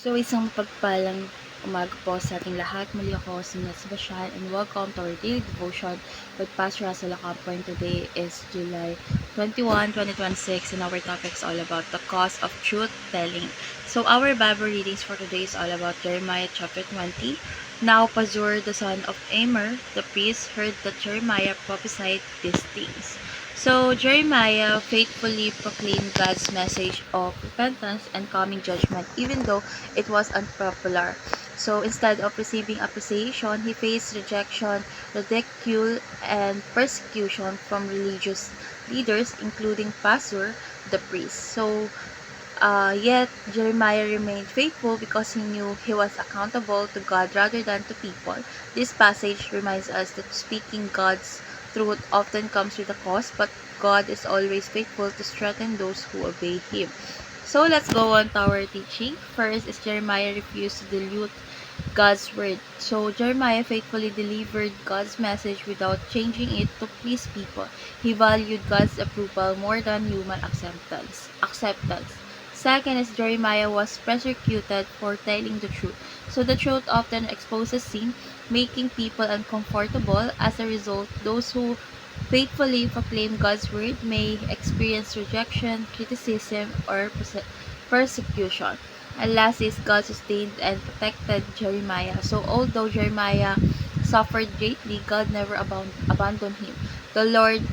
So, isang pagpalang umaga po sa ating lahat. Muli ako si Nat Sebastian and welcome to our daily devotion with Pastor Russell Acampo. And today is July 21, 2026, and our topic is all about the cost of truth telling. So, our Bible readings for today is all about Jeremiah chapter 20. Now, Pazur, the son of Amer, the priest, heard that Jeremiah prophesied these things. So Jeremiah faithfully proclaimed God's message of repentance and coming judgment, even though it was unpopular. So instead of receiving appreciation, he faced rejection, ridicule, and persecution from religious leaders, including Pastor, the priest. Yet Jeremiah remained faithful because he knew he was accountable to God rather than to people. This passage reminds us that speaking God's truth often comes with a cost, but God is always faithful to strengthen those who obey Him. So let's go on to our teaching. First is Jeremiah refused to dilute God's word. So Jeremiah faithfully delivered God's message without changing it to please people. He valued God's approval more than human acceptance. Second is Jeremiah was persecuted for telling the truth. So the truth often exposes sin, making people uncomfortable. As a result, those who faithfully proclaim God's word may experience rejection, criticism, or persecution. And last is God sustained and protected Jeremiah. So although Jeremiah suffered greatly, God never abandoned him. The Lord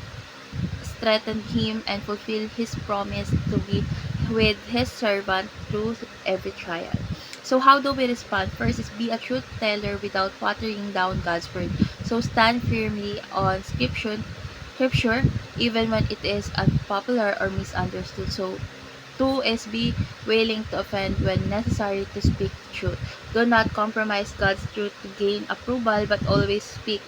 strengthened him and fulfilled his promise to be with his servant through every trial. So how do we respond? First is be a truth teller without watering down God's word. So stand firmly on scripture even when it is unpopular or misunderstood. So two is be willing to offend when necessary to speak the truth. Do not compromise God's truth to gain approval, but always speak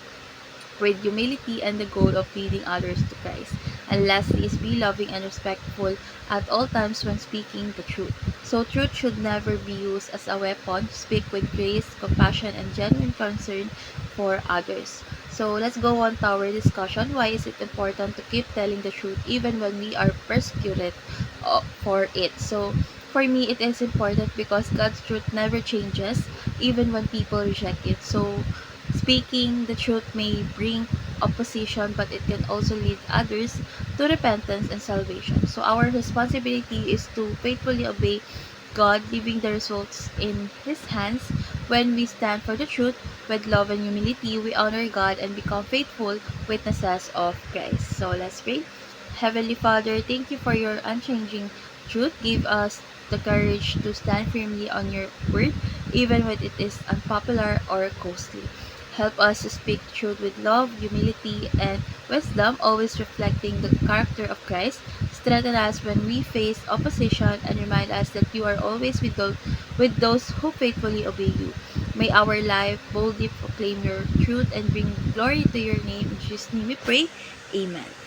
with humility and the goal of leading others to Christ. And lastly is be loving and respectful at all times when speaking the truth. So truth should never be used as a weapon. Speak with grace, compassion, and genuine concern for others. So let's go on to our discussion. Why is it important to keep telling the truth even when we are persecuted for it? So for me, it is important because God's truth never changes even when people reject it. So speaking the truth may bring opposition, but it can also lead others to repentance and salvation. So our responsibility is to faithfully obey God, leaving the results in His hands. When we stand for the truth with love and humility, we honor God and become faithful witnesses of Christ. So let's pray. Heavenly Father, thank you for your unchanging truth. Give us the courage to stand firmly on your word, even when it is unpopular or costly. Help us to speak truth with love, humility, and wisdom, always reflecting the character of Christ. Strengthen us when we face opposition and remind us that you are always with those who faithfully obey you. May our life boldly proclaim your truth and bring glory to your name. In Jesus' name we pray. Amen.